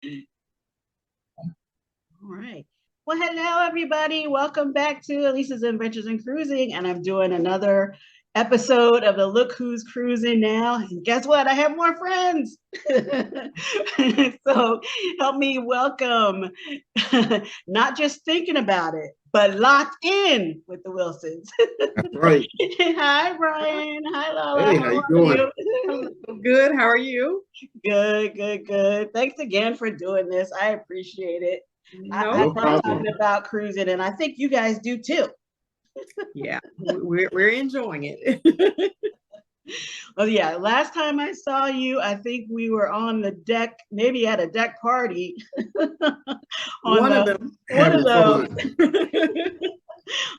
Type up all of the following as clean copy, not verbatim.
All right. Well, hello, everybody. Welcome back to Alisa's Adventures in Cruising. And I'm doing another episode of the Look Who's Cruising Now. And guess what? I have more friends. So help me welcome, not just thinking about it, but locked in with the Wilsons. That's right. Hi, Brian. Hi, Lola. Hey, How how you are doing? you? Good. How are you? Good, good, good. Thanks again for doing this. I appreciate it. I No No love problem. talking problem. about cruising, and I think you guys do too. Yeah, we're enjoying it. Well, yeah, last time I saw you, I think we were on the deck, maybe at a deck party on One of the them. one of Having those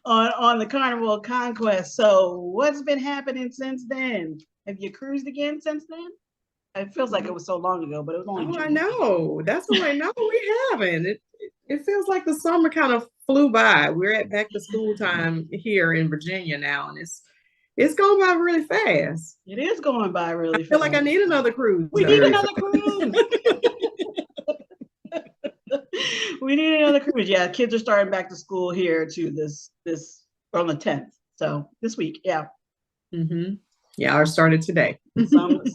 fun. on the Carnival of Conquest. So, what's been happening since then? Have you cruised again since then? It feels like it was so long ago, but it was only Oh, I June. know. That's what I know. We haven't. It feels like the summer kind of flew by. We're at back to school time here in Virginia now, and it's going by really fast. It is going by I really feel like I fast. need another cruise We need though. Very another fast. cruise. We need another cruise. Yeah, kids are starting back to school here too. This on the 10th. So this week, yeah. hmm Yeah, ours started today.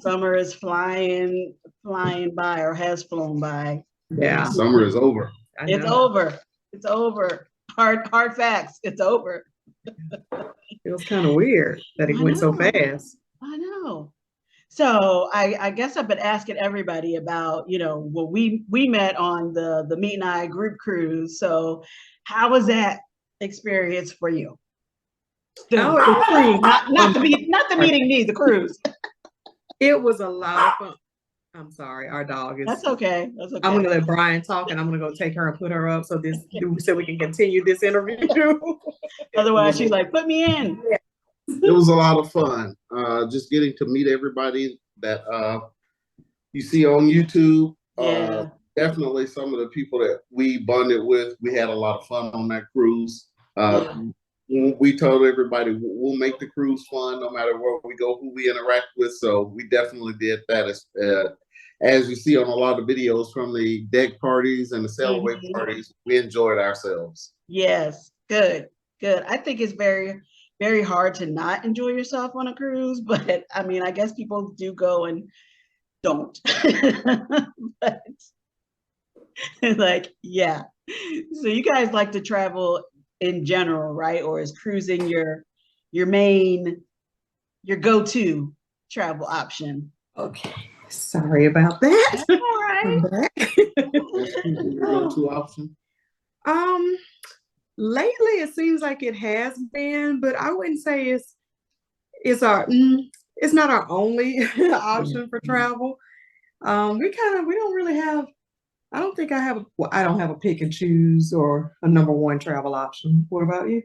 Summer is flying by or has flown by. And Yeah, summer is over. I It's know. over. It's over. Hard facts. It's over. Feels kind of weird that it I went so know. fast. I know. So I guess I've been asking everybody about, well, we met on the Meet and I group cruise. So how was that experience for you? Oh, The cruise, um, not the meeting me, the cruise. it was a lot of fun. I'm sorry, our dog That's is. okay. That's I'm okay. gonna let Brian talk, and I'm gonna go take her and put her up so we can continue this interview. It Otherwise, was she's like, put me in. it was a lot of fun. Just getting to meet everybody that you see on YouTube. Yeah. Definitely some of the people that we bonded with. We had a lot of fun on that cruise. Yeah. We told everybody we'll make the cruise fun no matter where we go, who we interact with. So we definitely did that. As you see on a lot of videos from the deck parties and the sailaway Mhm. parties, we enjoyed ourselves. Yes. Good. Good. I think it's very, very hard to not enjoy yourself on a cruise, but I mean, I guess people do go and don't. But like, yeah. So you guys like to travel in general, right? Or is cruising your main, your go-to travel option? Okay, sorry about that. That's all I'm right. back. Is cruising your Oh, go-to option? um, lately it seems like it has been, but I wouldn't say it's not our only yeah. option for travel. We don't really have. I don't think I have. Well, I don't have a pick and choose or a number one travel option. What about you?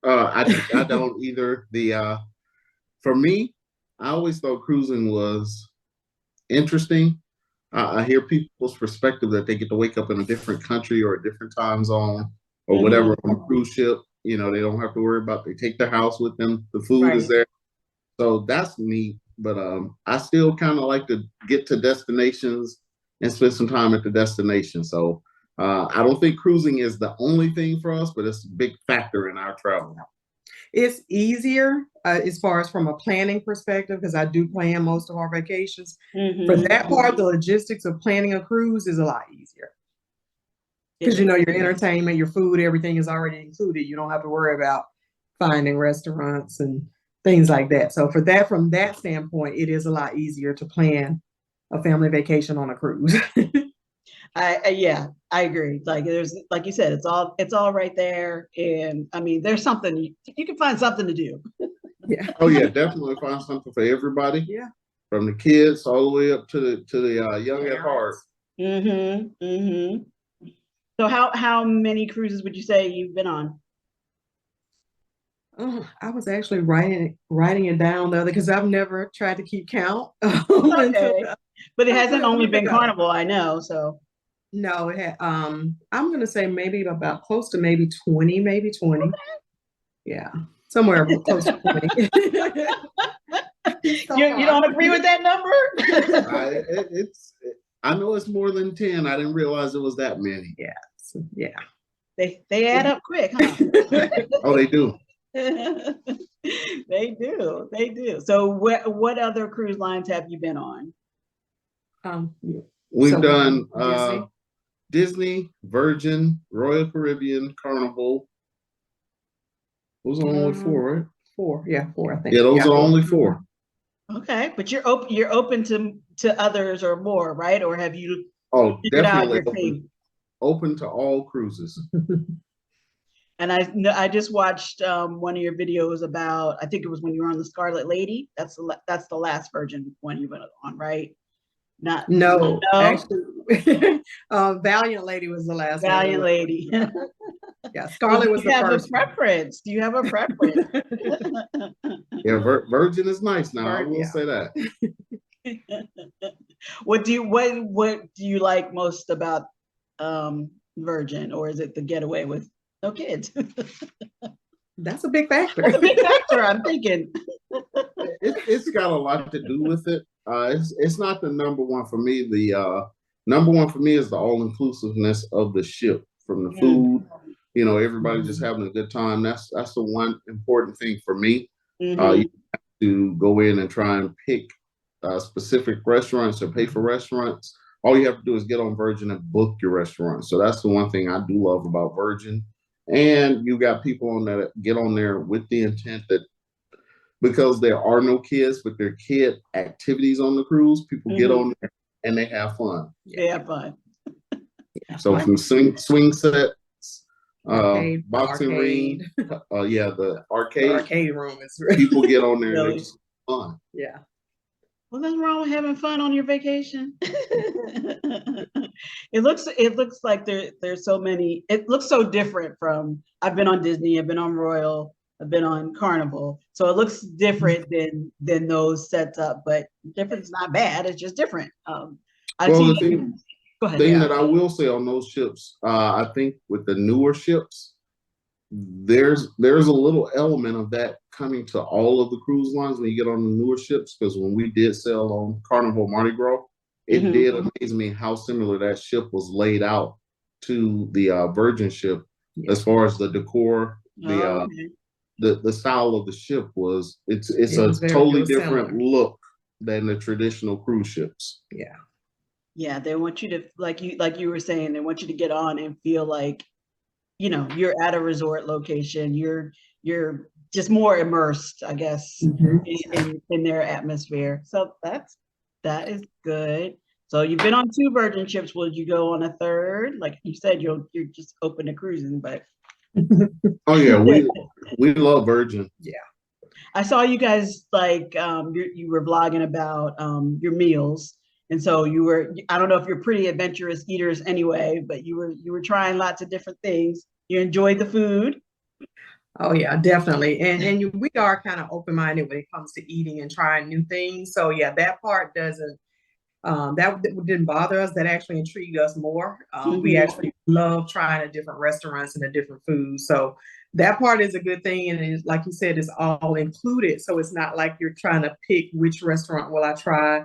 I don't either. The For me, I always thought cruising was interesting. I hear people's perspective that they get to wake up in a different country or a different time zone or Mhm. whatever on a cruise ship. They don't have to worry about. They take their house with them. The food is Right. there, so that's neat. But I still kind of like to get to destinations and spend some time at the destination. So I don't think cruising is the only thing for us, but it's a big factor in our travel. It's easier as far as from a planning perspective because I do plan most of our vacations. For Mhm. that part, the logistics of planning a cruise is a lot easier It because is. your entertainment, your food, everything is already included. You don't have to worry about finding restaurants and things like that. So from that standpoint, it is a lot easier to plan a family vacation on a cruise. Yeah, I agree. Like there's like you said, it's all right there. And I mean, there's something you can find something to do. Yeah. Oh yeah, definitely find something for everybody, Yeah. from the kids all the way up to the young at heart. Parents. Mm-hmm. Mm-hmm. So how many cruises would you say you've been on? Oh, I was actually writing it down the other because I've never tried to keep count until Okay. But it hasn't a only week been ago. Carnival, I know. So No, it had I'm gonna say maybe about close to maybe 20, maybe 20. Yeah. Somewhere close to 20. So you far. don't agree with that number? I, it, it's I know it's more than 10. I didn't realize it was that many. Yeah. So, yeah. They add up quick, huh? Oh, they do. They do. They do. So what other cruise lines have you been on? Yeah. We've So, done Disney? Disney, Virgin, Royal Caribbean, Carnival. Those are only 4, right? 4. Yeah, 4, I think. Yeah, those Yeah. are only 4. Okay, but you're open to others or more, right? Or have you Oh, figured out definitely your thing? open to all cruises. And I just watched one of your videos about, I think it was when you were on the Scarlet Lady. That's the last Virgin one you went on, right? Not No, no actually, Valiant Lady was the last one. Valiant Lady. Yeah, So Scarlet do was you the have a first one. preference? Do you have a preference? Yeah, Virgin is nice now. I will Yeah. say that. What do you like most about Virgin, or is it the getaway with no kids? That's a big factor. That's a big factor, I'm thinking. It's got a lot to do with it. It's not the number one for me. The number one for me is the all inclusiveness of the ship, from the food. You know, everybody just having a good time. That's the one important thing for me. Mhm. You have to go in and try and pick specific restaurants or pay for restaurants. All you have to do is get on Virgin and book your restaurant. So that's the one thing I do love about Virgin. And you got people on that get on there with the intent that, because there are no kids, with their kid activities on the cruise, people get on there and they have fun. They have fun. So from swing sets, Arcade, boxing arcade. ring, the The arcade. arcade room is People get on there and Really? they just have fun. yeah. Well, nothing wrong with having fun on your vacation. It looks like there's so many. It looks so different from. I've been on Disney. I've been on Royal. I've been on Carnival. So it looks different than those sets up. But different is not bad. It's just different. I Well, see. the thing Go ahead. that I will say on those ships, I think with the newer ships, there's a little element of that coming to all of the cruise lines when you get on the newer ships. Because when we did sail on Carnival Mardi Gras, it did amaze me how similar that ship was laid out to the Virgin ship, as far as the decor, the style of the ship was. It's a totally different look than the traditional cruise ships. Yeah. Yeah, they want you to, like you were saying, they want you to get on and feel like, you know, you're at a resort location. You're just more immersed, I guess, in their atmosphere. So that is good. So you've been on 2 Virgin ships. Will you go on a third? Like you said, you're just open to cruising, but oh yeah, we love Virgin. Yeah. I saw you guys like you were vlogging about your meals. And so you were, I don't know if you're pretty adventurous eaters anyway, but you were trying lots of different things. You enjoyed the food. Oh yeah, definitely. And we are kind of open-minded when it comes to eating and trying new things. So yeah, that part doesn't that didn't bother us. That actually intrigued us more. We actually love trying the different restaurants and the different foods. So that part is a good thing. And it's, like you said, it's all included. So it's not like you're trying to pick which restaurant will I try.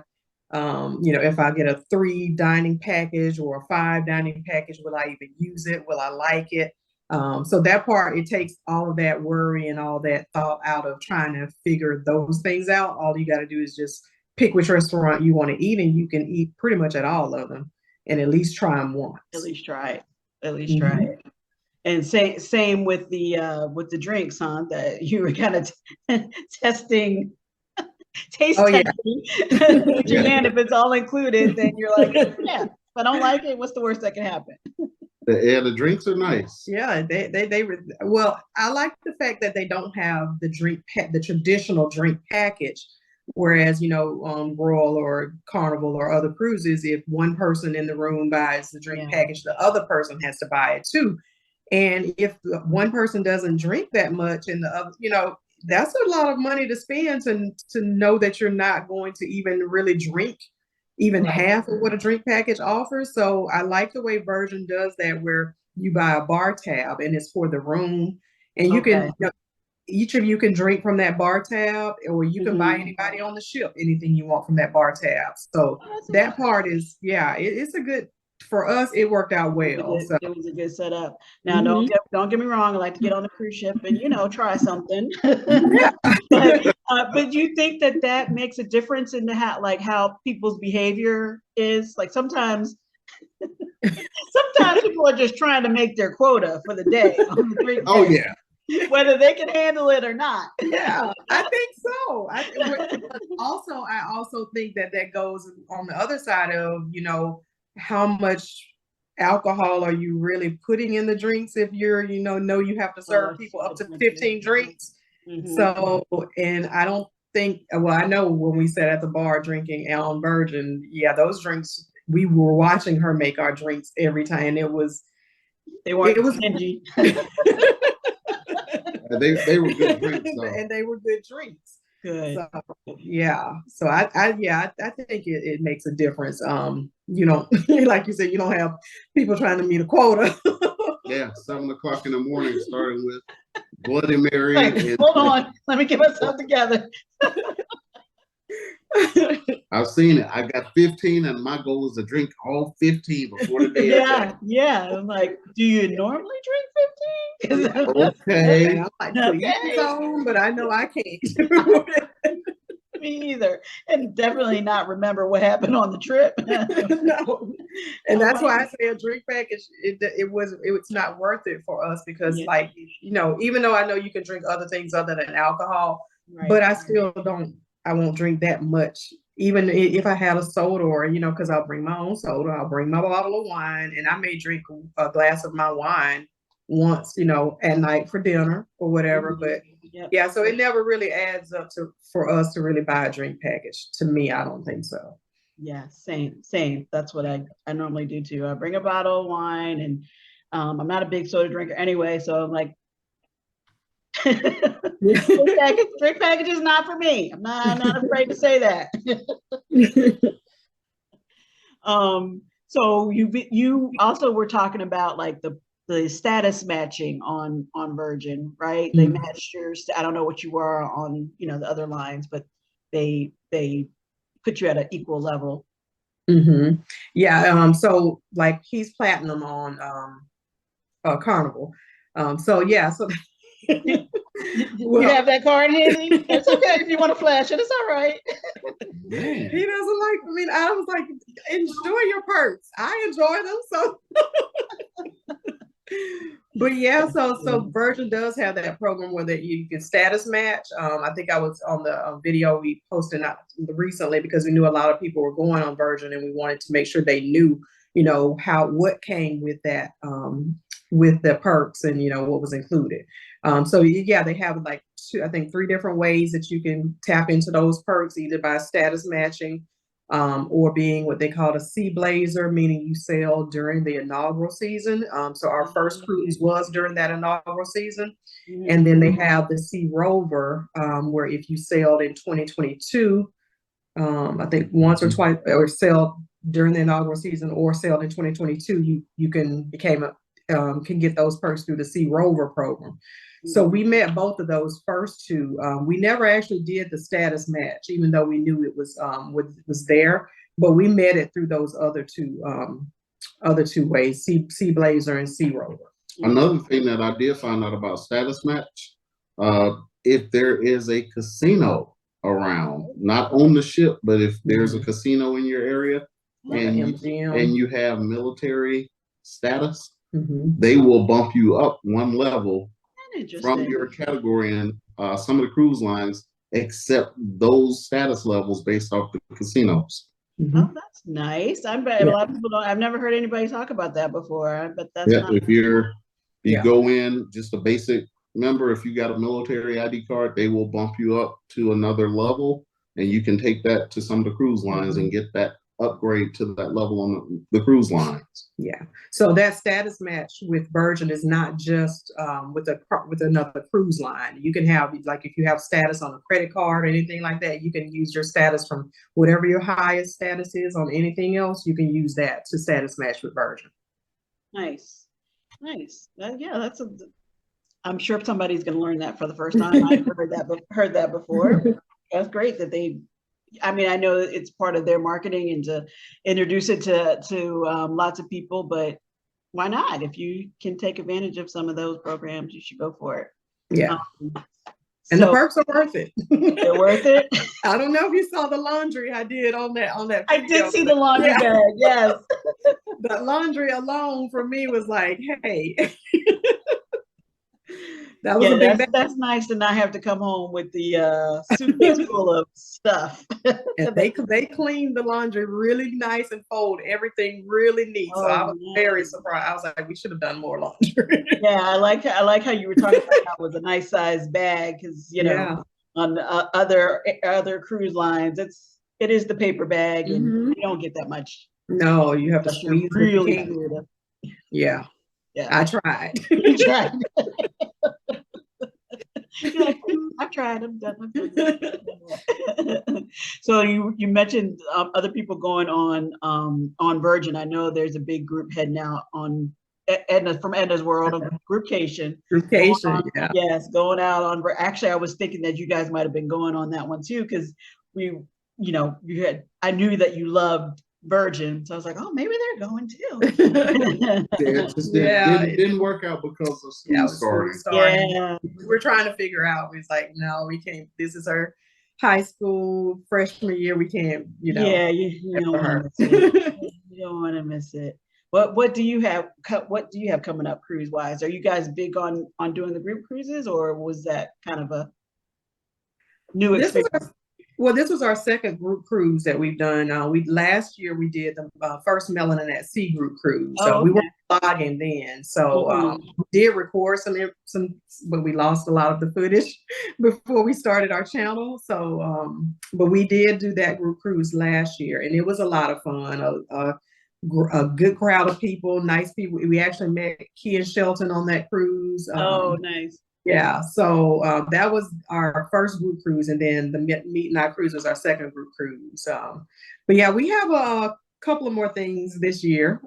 You know, if I get a 3 dining package or a 5 dining package, will I even use it? Will I like it? So that part, it takes all of that worry and all that thought out of trying to figure those things out. All you got to do is just pick which restaurant you want to eat, and you can eat pretty much at all of them and at least try them once. At least try it. At least try it. And same with the drinks, huh? That you were kind of testing. Testing. And if it's all included, then you're like, yeah, if I don't like it, what's the worst that can happen? Yeah, the drinks are nice. Yeah, well, I like the fact that they don't have the traditional drink package. Whereas, you know, Royal or Carnival or other cruises, if one person in the room buys the drink package, the other person has to buy it too. And if one person doesn't drink that much and the other, you know, that's a lot of money to spend to know that you're not going to even really drink even half of what a drink package offers. So I like the way Virgin does that, where you buy a bar tab and it's for the room, and you can, you know, each of you can drink from that bar tab, or you can buy Mhm. anybody on the ship anything you want from that bar tab. So Oh, that's that interesting. part is, yeah, it's a good, for us, it worked out well. So It was a good setup. Now, mhm. don't get me wrong. I like to get on the cruise ship and try something. Yeah. But you think that that makes a difference in the how people's behavior is? Like sometimes people are just trying to make their quota for the day on the drink Oh day, yeah. whether they can handle it or not. Yeah, I think so. I also think that that goes on the other side of, how much alcohol are you really putting in the drinks if you're, know you have to serve That's people a up good to point too. 15 drinks. Mhm. So, and I don't think, well, I know when we sat at the bar drinking Allen Virgin, yeah, those drinks, we were watching her make our drinks every time. They weren't It was stingy. They were good drinks though. and they were good drinks. Good. So yeah. So I think it makes a difference. You don't like you said, you don't have people trying to meet a quota. Yeah, 7 o'clock in the morning, starting with Bloody Mary. Like, hold on, let me get myself together. I've seen it. I got 15, and my goal is to drink all 15 before the day is Yeah, yeah. I'm like, do you normally drink 15? okay. And I'm like, to each his Okay. own, but I know I can't. Me either. And definitely not remember what happened on the trip. No. And that's why I say a drink package, it's not worth it for us because Yeah. like, even though I know you can drink other things other than alcohol, Right. but I won't drink that much. Even if I had a soda or, because I'll bring my own soda, I'll bring my bottle of wine, and I may drink a glass of my wine once, at night for dinner or whatever. But Yep. yeah, so it never really adds up for us to really buy a drink package. To me, I don't think so. Yeah, same. That's what I normally do too. I bring a bottle of wine, and I'm not a big soda drinker anyway, so I'm like, drink package is not for me. I'm not afraid to say that. So you also were talking about like the status matching on Virgin, right? They matched yours. I don't know what you were on, the other lines, but they put you at an equal level. Mm-hmm. Yeah. So like he's platinum on Carnival. So yeah. So You have that card handy? It's okay if you want to flash it. It's all right. Man. He doesn't like. I mean, I was like, enjoy your perks. I enjoy them. So. But yeah, so Virgin does have that program where that you can status match. I think I was on the video we posted out recently because we knew a lot of people were going on Virgin, and we wanted to make sure they knew, what came with that, with the perks and what was included. So yeah, they have like three different ways that you can tap into those perks, either by status matching, or being what they call a sea blazer, meaning you sail during the inaugural season. So our first cruise was during that inaugural season. And then they have the sea rover, where if you sailed in 2022, I think once or twice, or sailed during the inaugural season or sailed in 2022, you can get those perks through the sea rover program. So we met both of those first two. We never actually did the status match, even though we knew it was there. But we met it through those other two ways: Sea Blazer and Sea Rover. Another thing that I did find out about status match, if there is a casino around, not on the ship, but if there's a casino in your area, and you have military status, they will bump you up one level from your category, and some of the cruise lines accept those status levels based off the casinos. Oh, that's nice. A lot of people don't. I've never heard anybody talk about that before, but that's if you go in just a basic member, if you got a military ID card, they will bump you up to another level, and you can take that to some of the cruise lines and get that upgrade to that level on the cruise lines. Yeah. So that status match with Virgin is not just with another cruise line. You can have, like, if you have status on a credit card or anything like that, you can use your status from whatever your highest status is on anything else. You can use that to status match with Virgin. Nice. Yeah, I'm sure somebody's going to learn that for the first time. I've heard that before. That's great that they. I mean, I know it's part of their marketing and to introduce it to lots of people, but why not? If you can take advantage of some of those programs, you should go for it. Yeah. And the So perks are worth it. they're worth it. I don't know if you saw the laundry I did on that I video. did see the laundry bag. Yes. The laundry alone for me was like, hey, that was a big bag. That's nice to not have to come home with the suitcase full of stuff. And they cleaned the laundry really nice and fold everything really neat. So I was very surprised. I was like, we should have done more laundry. Yeah, I like how you were talking about how it was a nice sized bag, because you know on other cruise lines it is the paper bag and you don't get that much. No, you have to squeeze really. Yeah. I tried. You tried. You're like, I've tried. I'm done. So you mentioned other people going on Virgin. I know there's a big group heading out on from Edna's World of Groupcation. Yeah. Yes, going out on. Actually, I was thinking that you guys might have been going on that one too, because I knew that you loved Virgin, so I was like, oh, maybe they're going too. It just didn't work out because of school starting. Yeah, we were trying to figure out. It's like, no, we can't. This is our high school freshman year. We can't. Yeah, you don't want to miss it. You don't want to miss it. What do you have? What do you have coming up cruise wise? Are you guys big on doing the group cruises, or was that kind of a new experience? This was our second group cruise that we've done. Last year we did the first Melanin at Sea group cruise. So we weren't vlogging then. So we did record some, but we lost a lot of the footage before we started our channel. So, but we did do that group cruise last year, and it was a lot of fun. A good crowd of people, nice people. We actually met Kia Shelton on that cruise. Nice. Yeah, so that was our first group cruise, and then the Meet and I cruise was our second group cruise. But yeah, we have a couple of more things this year.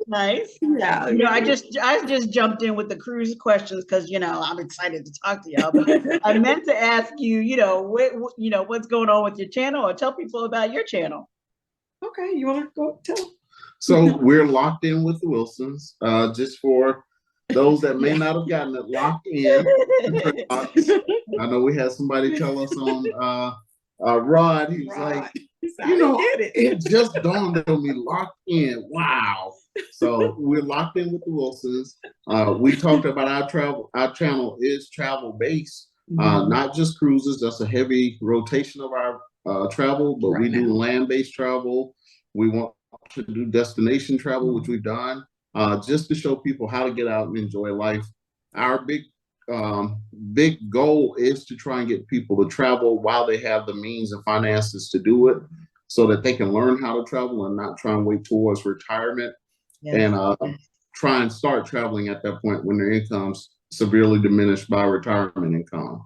Nice. Yeah. I just jumped in with the cruise questions because I'm excited to talk to y'all. But I meant to ask you, what's going on with your channel, or tell people about your channel. Okay, you want to go tell? So we're locked in with the Wilsons. Just for those that may not have gotten it, locked in. I know we had somebody tell us on Rod. He was like, it just dawned on me, locked in. Wow. So we're locked in with the Wilsons. We talked about our travel. Our channel is travel based, not just cruises. That's a heavy rotation of our travel, but we do land-based travel. We want to do destination travel, which we've done, just to show people how to get out and enjoy life. Our big goal is to try and get people to travel while they have the means and finances to do it, so that they can learn how to travel and not try and wait towards retirement and try and start traveling at that point when their income's severely diminished by retirement income.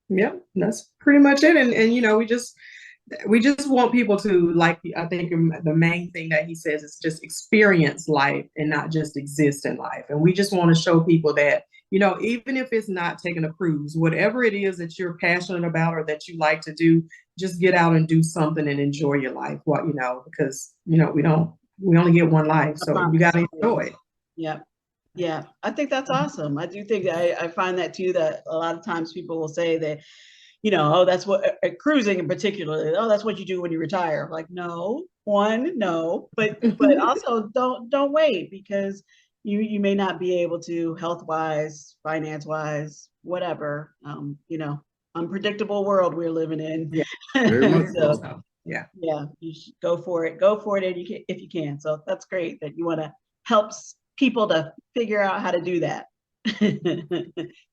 Yeah, that's pretty much it. And we just want people to, like, I think the main thing that he says is just experience life and not just exist in life. And we just want to show people that, even if it's not taking a cruise, whatever it is that you're passionate about or that you like to do, just get out and do something and enjoy your life. Because, we only get one life, so you got to enjoy it. Yeah. I think that's awesome. I do think I find that too, that a lot of times people will say that, that's what cruising in particular. Oh, that's what you do when you retire. I'm like, no, but also don't wait, because you may not be able to, health wise, finance wise, whatever. Unpredictable world we're living in. Very much so. You should go for it if you can. So that's great that you want to help people to figure out how to do that.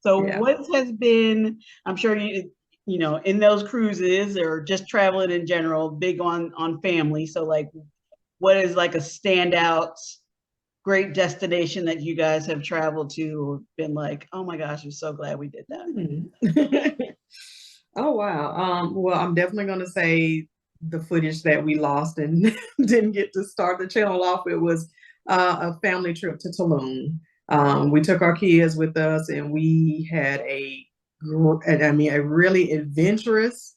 So what has been, I'm sure in those cruises or just traveling in general, big on family. So like, what is like a standout great destination that you guys have traveled to or been like, oh my gosh, I'm so glad we did that? Oh wow. Well, I'm definitely going to say the footage that we lost and didn't get to start the channel off. It was a family trip to Tulum. We took our kids with us, and we had a really adventurous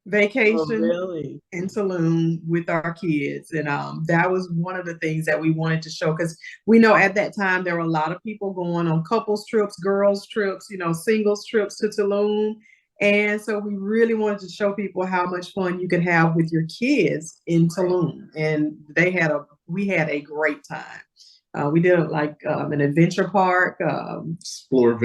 Oh, vacation really? in Tulum with our kids. And that was one of the things that we wanted to show, because we know at that time there were a lot of people going on couples trips, girls trips, singles trips to Tulum. And so we really wanted to show people how much fun you could have with your kids in Tulum. And we had a great time. We did like an adventure park. Explore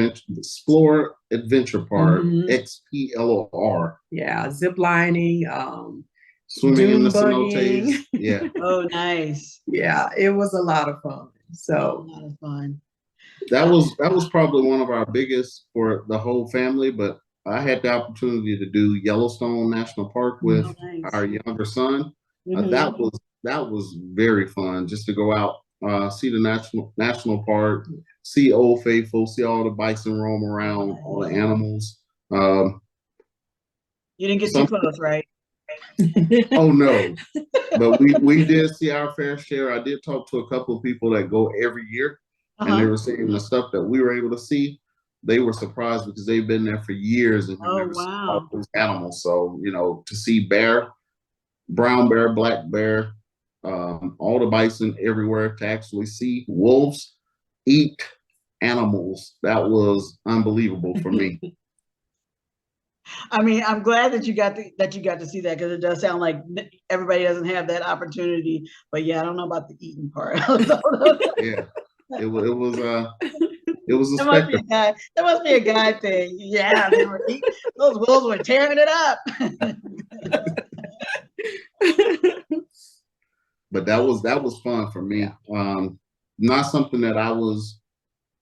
Adventure Park, Mhm. XPLOR. Yeah, zip lining, Swimming in the dune buggying. cenotes. Yeah. Oh, nice. Yeah, it was a lot of fun. A So lot of fun. That was probably one of our biggest for the whole family, but I had the opportunity to do Yellowstone National Park with Oh, nice. our younger son. Mhm. That was very fun just to go out, see the national park, see Old Faithful, see all the bison roam around, all the animals. Um, You didn't get too some close, right? Oh no, but we did see our fair share. I did talk to a couple of people that go every year, and they Uh-huh. were saying the stuff that we were able to see. They were surprised because they've been there for years and have Oh, never seen all wow. those animals. So to see bear, brown bear, black bear, all the bison everywhere, to actually see wolves eat animals, that was unbelievable for me. I mean, I'm glad that you got to see that, because it does sound like everybody doesn't have that opportunity. But yeah, I don't know about the eating part. Yeah, it was a That must be a spectacle. guy. That must be a guy thing. Yeah, those wolves were tearing it up. But that was fun for me. Not something that I was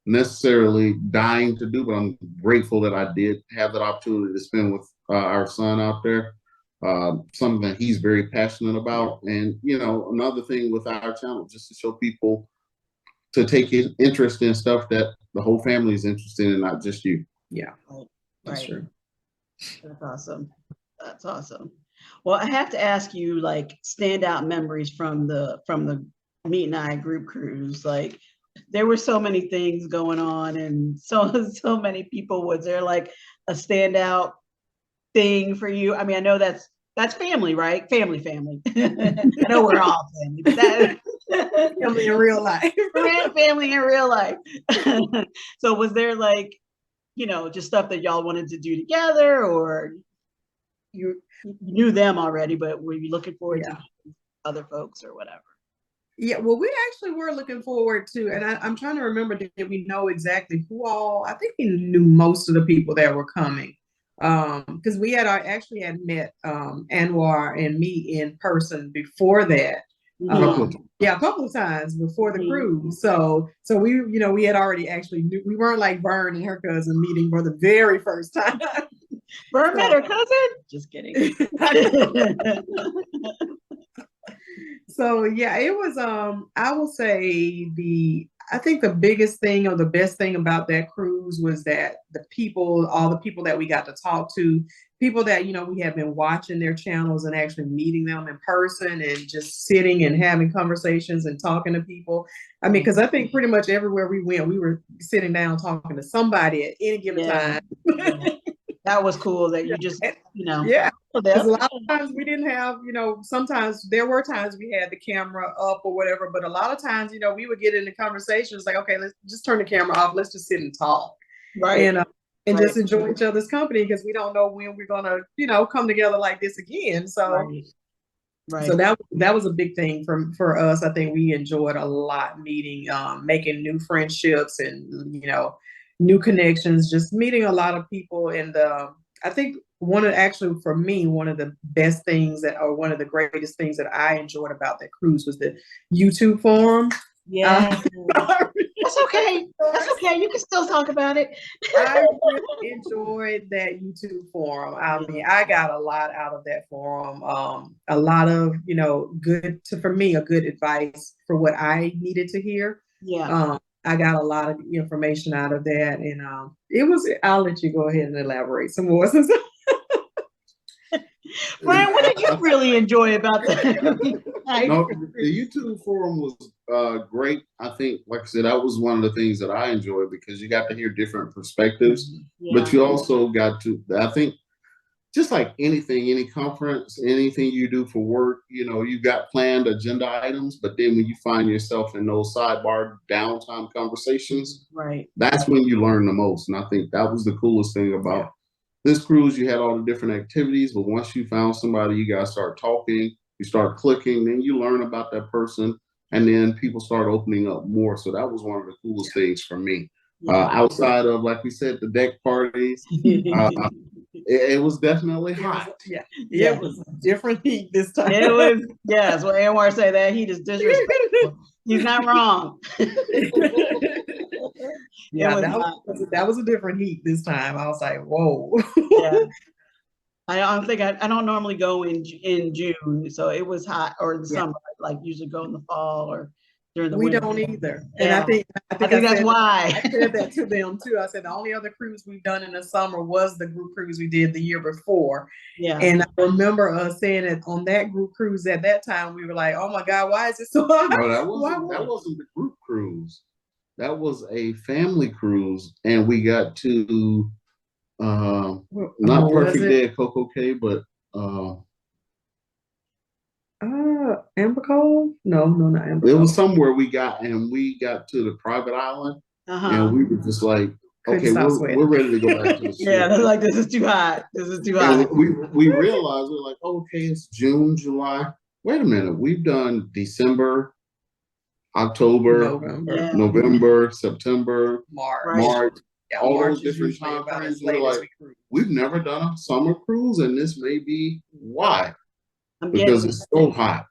necessarily dying to do, but I'm grateful that I did have that opportunity to spend with our son out there. Something that he's very passionate about, and another thing with our channel, just to show people to take interest in stuff that the whole family is interested in, not just you. yeah, that's Right. true. That's awesome. That's awesome. Well, I have to ask you, like, standout memories from the Meet and I group cruise. Like, there were so many things going on, and so many people. Was there like a standout thing for you? I mean, I know that's family, right? Family. I know we're all family, but that Family in real life. family in real life. So was there like, just stuff that y'all wanted to do together, or you knew them already, but were you looking forward to other folks or whatever? Yeah, well, we actually were looking forward to, and I'm trying to remember, did we know exactly who all? I think we knew most of the people that were coming, because we actually had met Anwar and me in person before that. Yeah, a couple of times before the cruise. So we had already actually knew, we weren't like Vern and her cousin meeting for the very first time. Vern met her cousin? Just kidding. So yeah, it was I will say I think the biggest thing or the best thing about that cruise was that all the people that we got to talk to, people that we have been watching their channels and actually meeting them in person and just sitting and having conversations and talking to people. I mean, because I think pretty much everywhere we went, we were sitting down talking to somebody at any given time. That was cool that you just, yeah. Because a lot of times we didn't have, sometimes there were times we had the camera up or whatever, but a lot of times, we would get into conversations like, okay, let's just turn the camera off. Let's just sit and talk. Right. And just enjoy each other's company, because we don't know when we're going to, come together like this again. So, so that was a big thing for us. I think we enjoyed a lot meeting, making new friendships and, new connections, just meeting a lot of people. And I think for me, one of the best things one of the greatest things that I enjoyed about that cruise was the YouTube forum. Yeah. That's okay. That's okay. You can still talk about it. I really enjoyed that YouTube forum. I mean, I got a lot out of that forum. A lot of, for me, a good advice for what I needed to hear. Yeah. I got a lot of information out of that. And I'll let you go ahead and elaborate some more. Brian, what did you really enjoy about the No, the YouTube forum was great. I think, like I said, that was one of the things that I enjoyed because you got to hear different perspectives, but you also got to, I think, just like anything, any conference, anything you do for work, you got planned agenda items, but then when you find yourself in those sidebar downtime conversations, right, that's when you learn the most. And I think that was the coolest thing about this cruise. You had all the different activities, but once you found somebody, you guys start talking, you start clicking, then you learn about that person, and then people start opening up more. So that was one of the coolest things for me. Outside of, like we said, the deck parties, it was definitely hot. It was a different heat this time. It was, yes. Well, Anwar say that heat is disrespectful. He's not wrong. That was a different heat this time. I was like, whoa. Yeah. I don't normally go in June, so it was hot, or in the summer, like usually go in the fall or during the winter. We don't either. And I think that's why. I said that to them too. I said the only other cruise we've done in the summer was the group cruise we did the year before. Yeah. And I remember us saying it on that group cruise at that time, we were like, oh my God, why is it so hot? No, that wasn't the group cruise. That was a family cruise, and we got to not Perfect Day at Coco Cay, but Amber Cove? No, not Amber Cove. It was somewhere we got to the private island, and we were just like, okay, we're ready to go back to the ship. Yeah, they're like, this is too hot. This is too hot. And we realized, we're like, okay, it's June, July. Wait a minute, we've done December, October, November, September, March. All those different time frames. We're like, we've never done a summer cruise, and this may be why. Because it's so hot.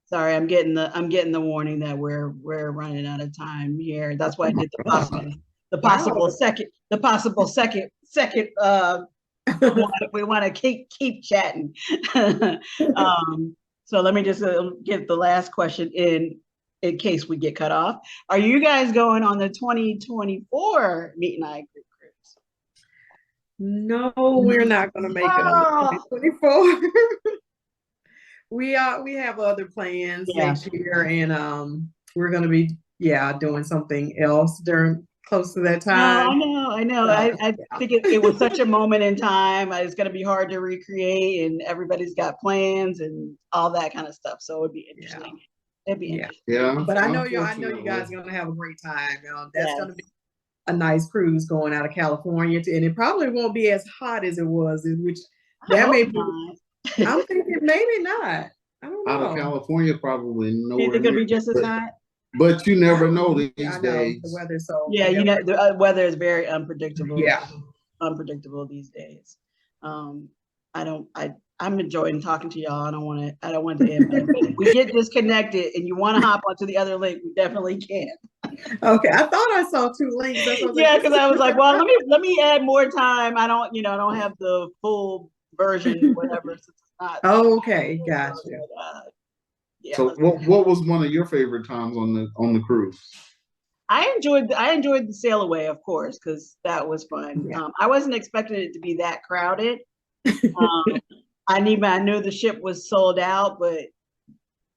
Sorry, I'm getting the warning that we're running out of time here. That's why I did the possible second. We want to keep chatting. So let me just get the last question in case we get cut off. Are you guys going on the 2024 Meet and I Group Cruise? No, we're not going to make it on the 2024. We have other plans next year, and we're going to be doing something else close to that time. No, I know. I think it was such a moment in time. It's going to be hard to recreate, and everybody's got plans and all that kind of stuff. So it would be interesting. It'd be interesting. Yeah. But I know you guys are going to have a great time. That's going to be a nice cruise going out of California, and it probably won't be as hot as it was, which that may be. I'm thinking maybe not. I don't know. Out of California, probably nowhere. You think it'll be just as hot? But you never know these days. The weather, the weather is very unpredictable. Yeah, unpredictable these days. I'm enjoying talking to y'all. I don't want to end. If we get disconnected and you want to hop onto the other link, we definitely can. Okay, I thought I saw 2 links. Because I was like, well, let me add more time. I don't have the full version, whatever. So it's not. Oh, okay, gotcha. So what was one of your favorite times on the cruise? I enjoyed the sail away, of course, because that was fun. Yeah. I wasn't expecting it to be that crowded. I knew the ship was sold out, but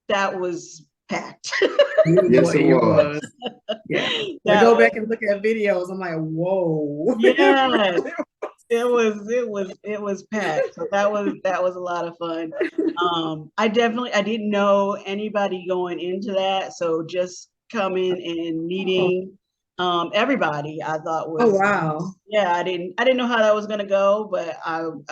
that was packed. Yes, it was. Yeah. I go back and look at videos. I'm like, whoa. Yeah. It was packed. So that was a lot of fun. I didn't know anybody going into that, so just coming and meeting everybody, I thought was. Oh wow. Yeah, I didn't know how that was gonna go, but I'm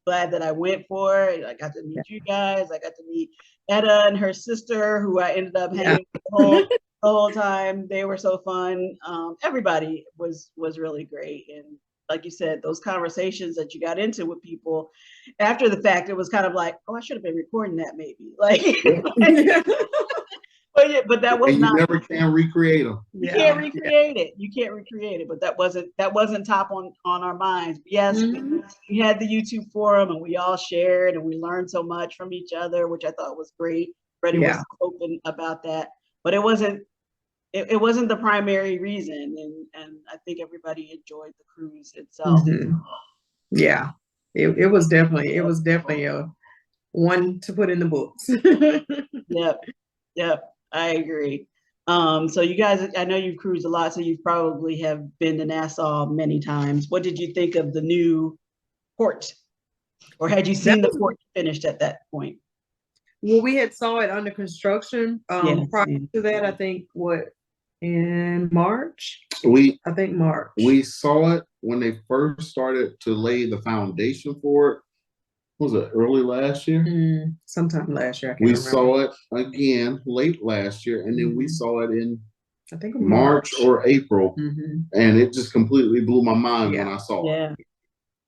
glad that I went for it. I got to meet you guys. I got to meet Etta and her sister, who I ended up hanging with the whole time. They were so fun. Everybody was really great, and like you said, those conversations that you got into with people after the fact, it was kind of like, oh, I should have been recording that maybe. Like, but that was not. You never can recreate them. You can't recreate it. You can't recreate it. But that wasn't top on our minds. But yes, we had the YouTube forum, and we all shared, and we learned so much from each other, which I thought was great. Freddie was open about that, but it wasn't the primary reason, and I think everybody enjoyed the cruise itself. Yeah. it was definitely a one to put in the books. Yep, yep, I agree. So you guys, I know you've cruised a lot, so you probably have been to Nassau many times. What did you think of the new port? Or had you seen the port finished at that point? Well, we had saw it under construction. Yes, Prior to that, I think in March. I think March. We saw it when they first started to lay the foundation for it. Was it early last year? Sometime last year. I can't we remember. saw it again late last year, and then we saw it in I think March or April, and it just completely blew my mind when I saw it.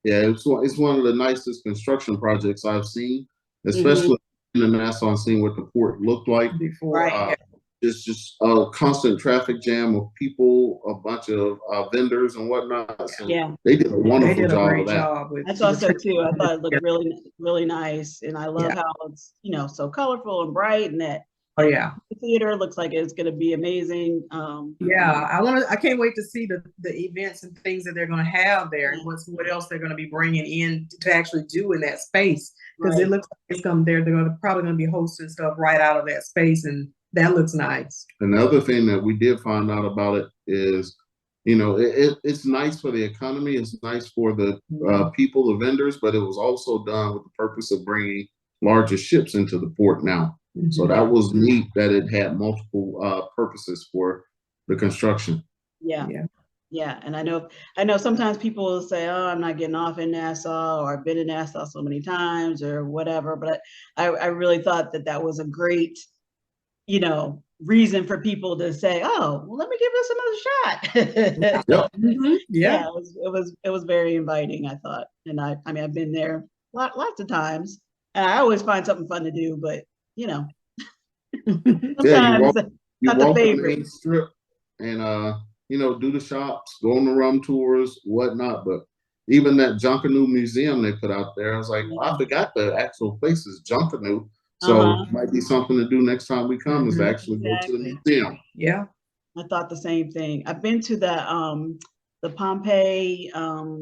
Yeah, it's one of the nicest construction projects I've seen, especially in the Nassau, and seeing what the port looked like before. It's just a constant traffic jam of people, a bunch of vendors and whatnot. So they did a wonderful job of that. I thought so too. I thought it looked really, really nice, and I love how it's so colorful and bright, and that the theater looks like it's going to be amazing. I can't wait to see the events and things that they're going to have there, and what else they're going to be bringing in to actually do in that space, because it looks like they're probably going to be hosting stuff right out of that space, and that looks nice. Another thing that we did find out about it is, it's nice for the economy. It's nice for the people, the vendors, but it was also done with the purpose of bringing larger ships into the port now. So that was neat that it had multiple purposes for the construction. Yeah. And I know sometimes people will say, oh, I'm not getting off in Nassau, or I've been in Nassau so many times or whatever. But I really thought that was a great, reason for people to say, oh, well, let me give this another shot. It was very inviting, I thought. And I mean, I've been there lots of times, and I always find something fun to do, but sometimes you not walk the on the main strip and do the shops, go on the rum tours, whatnot. But even that Junkanoo museum they put out there, I was like, I forgot the actual place is Junkanoo. So might be something to do next time we come is actually go to the museum. Yeah. I thought the same thing. I've been to the Pompeii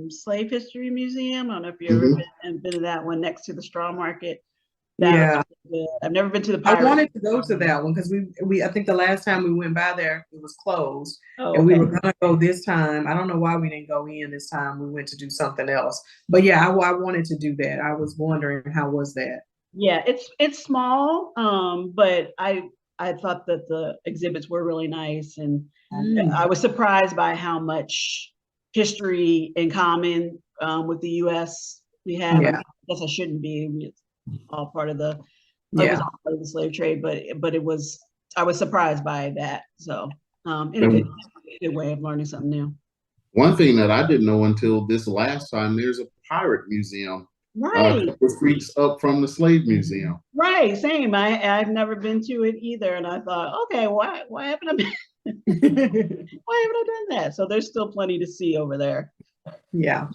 Slave History Museum. I don't know if you ever been to that one next to the Straw Market. I've never been to the Pirate. I wanted to go to that one because I think the last time we went by there, it was closed. And we were gonna go this time. I don't know why we didn't go in this time. We went to do something else. But yeah, I wanted to do that. I was wondering, how was that? Yeah, it's small, but I thought that the exhibits were really nice, and I was surprised by how much history in common with the U.S. we have. I guess I shouldn't be. It's all part of the it was all part of the slave trade, but I was surprised by that. So in a good way of learning something new. One thing that I didn't know until this last time, there's a pirate museum. Right. A streets up from the slave museum. Right, same. I've never been to it either, and I thought, okay, why haven't I why haven't I done that? So there's still plenty to see over there. Yeah,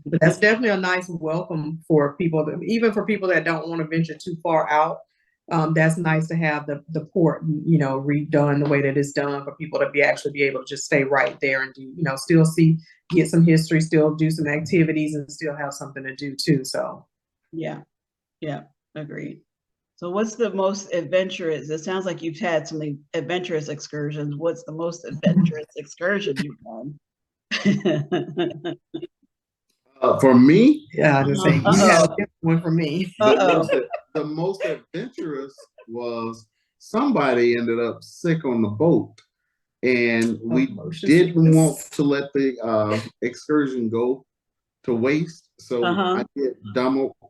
that's definitely a nice welcome for people, even for people that don't want to venture too far out. That's nice to have the port, redone the way that it's done for people to actually be able to just stay right there and do, still get some history, still do some activities, and still have something to do too. So yeah, agreed. So what's the most adventurous? It sounds like you've had some adventurous excursions. What's the most adventurous excursion you've done? For me, I just say you have a one for me. The most adventurous was somebody ended up sick on the boat, and we didn't want to let the excursion go to waste. So I did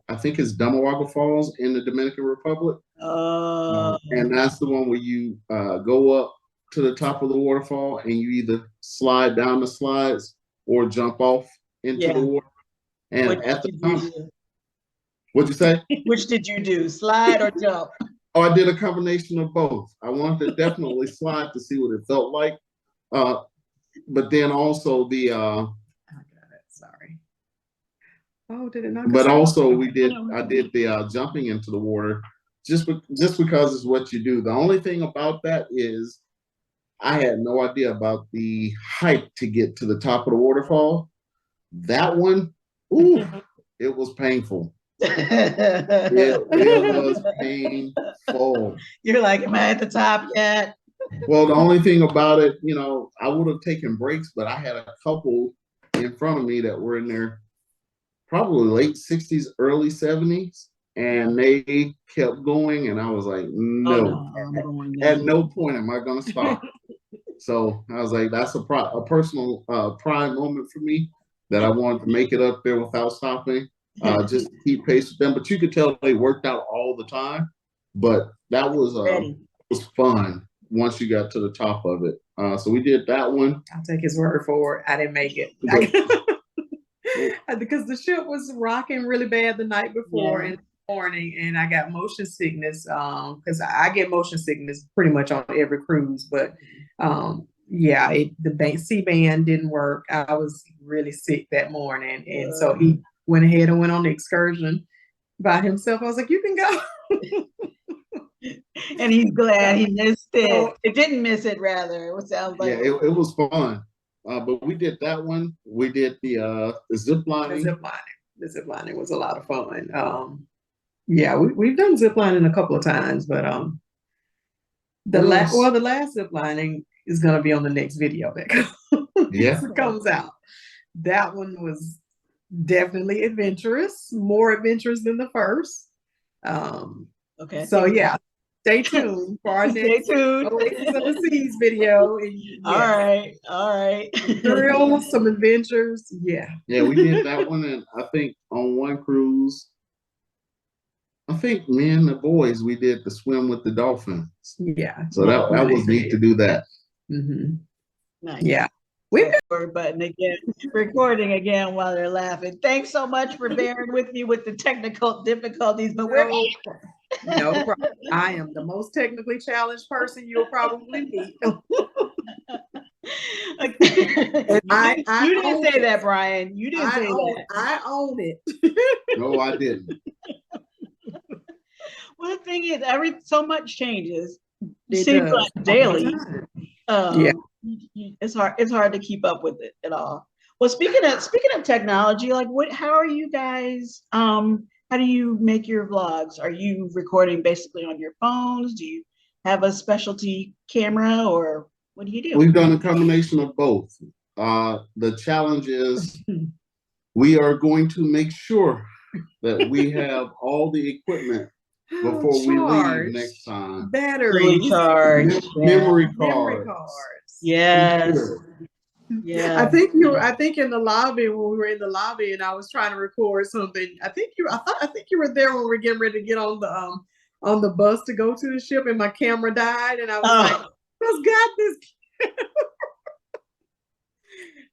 I think it's Damawaga Falls in the Dominican Republic, and that's the one where you go up to the top of the waterfall and you either slide down the slides or jump off into the water. And at the time, what'd you say? Which did you do, slide or jump? Oh, I did a combination of both. I wanted to definitely slide to see what it felt like, but then also the. Sorry. Oh, did it not? But also I did the jumping into the water just because it's what you do. The only thing about that is I had no idea about the height to get to the top of the waterfall. That one, ooh, it was painful. It was painful. You're like, am I at the top yet? Well, the only thing about it, I would have taken breaks, but I had a couple in front of me that were in their probably late 60s, early 70s, and they kept going, and I was like, no. Oh, no, I'm going now. At no point am I going to stop. So I was like, that's a personal pride moment for me that I wanted to make it up there without stopping, just to keep pace with them. But you could tell they worked out all the time. But that was fun once you got to the top of it. So we did that one. I'll take his word for it. I didn't make it. Because the ship was rocking really bad the night before in the morning, and I got motion sickness because I get motion sickness pretty much on every cruise. But the C-band didn't work. I was really sick that morning, and so he went ahead and went on the excursion by himself. I was like, you can go. And he's glad he missed it. It didn't miss it, rather. It sounds like it was fun. But we did that one. We did the zip lining. The zip lining was a lot of fun. We've done zip lining a couple of times, but the last zip lining is gonna be on the next video that comes out. That one was definitely adventurous, more adventurous than the first. Okay. So stay tuned for our next Oasis of the Seas video. All right. Thrills, some adventures. Yeah, we did that one, and I think on one cruise, I think me and the boys, we did the swim with the dolphins. Yeah. So that was neat to do that. Mm-hmm. Nice. Yeah. Button again, recording again while they're laughing. Thanks so much for bearing with me with the technical difficulties, but we're no problem. I am the most technically challenged person you'll probably meet. You didn't say that, Brian. You didn't say that. I own it. No, I didn't. Well, the thing is, so much changes. It seems does. like daily. It's hard to keep up with it at all. Well, speaking of technology, like how are you guys? How do you make your vlogs? Are you recording basically on your phones? Do you have a specialty camera, or what do you do? We've done a combination of both. The challenge is we are going to make sure that we have all the equipment before we leave next time. Batteries, memory cards. Yes. Yeah. I think in the lobby, when we were in the lobby and I was trying to record something, I think you were there when we were getting ready to get on the bus to go to the ship, and my camera died, and I was like, who's got this?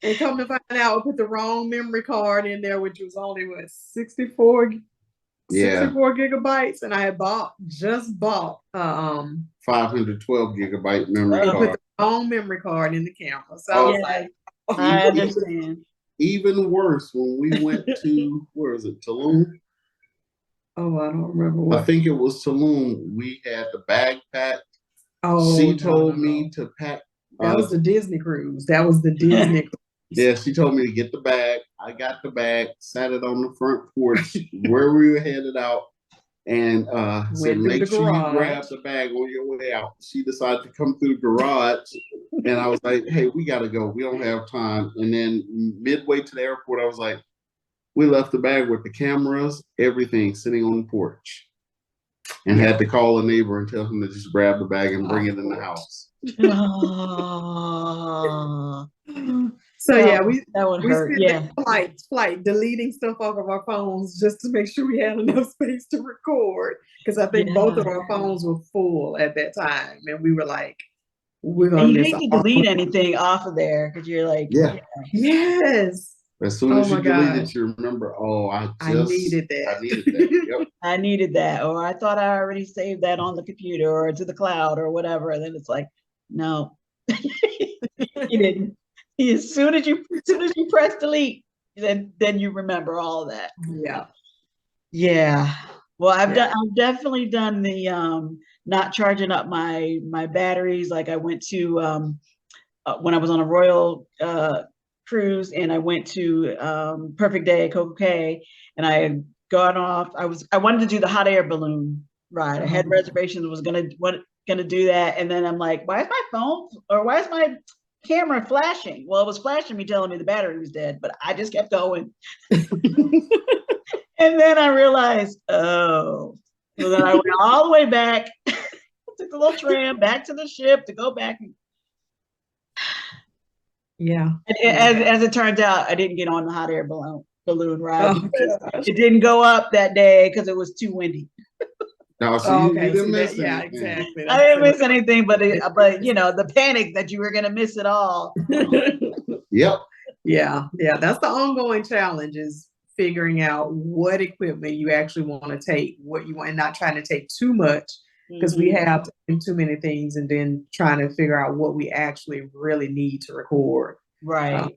And come to find out, I put the wrong memory card in there, which was only 64 gigabytes, and I had just bought 512 gigabyte memory card. Put the wrong memory card in the camera. So I was like, I understand. Even worse, when we went to where is it, Tulum? Oh, I don't remember I think it was Tulum. We had the bag packed. Oh, she told me to pack. That was the Disney cruise. That was the Disney cruise. Yeah, she told me to get the bag. I got the bag, sat it on the front porch where we were headed out, and said, make sure you grab the bag on your way out. She decided to come through the garage, and I was like, hey, we got to go. We don't have time. And then midway to the airport, I was like, we left the bag with the cameras, everything sitting on the porch, and had to call a neighbor and tell him to just grab the bag and bring it in the house. So that would hurt. Yeah, flight deleting stuff off of our phones just to make sure we had enough space to record, because I think both of our phones were full at that time, and we were like, we're gonna. And you hate to delete anything off of there because you're like, yes. As soon as you delete it, you remember, I needed that. I needed that. Yep. I needed that, or I thought I already saved that on the computer or to the cloud or whatever. And then it's like, no, you didn't. As soon as you press delete, then you remember all of that. Yeah. Well, I've definitely done the not charging up my batteries. Like I went to when I was on a Royal cruise, and I went to Perfect Day at Coco Cay, and I had gone off. I wanted to do the hot air balloon ride. I had reservations, was gonna do that, and then I'm like, why is my phone or why is my camera flashing? Well, it was flashing me, telling me the battery was dead, but I just kept going. And then I realized, oh, so then I went all the way back, took the little tram back to the ship to go back. Yeah. As it turns out, I didn't get on the hot air balloon ride because gosh. it didn't go up that day because it was too windy. No, so Oh, you okay, didn't see miss that, yeah, anything. exactly. I didn't miss anything, but you know, the panic that you were gonna miss it all. Yep. Yeah, that's the ongoing challenge, is figuring out what equipment you actually want to take, what you want, and not trying to take too much, because we have too many things, and then trying to figure out what we actually really need to record. Right.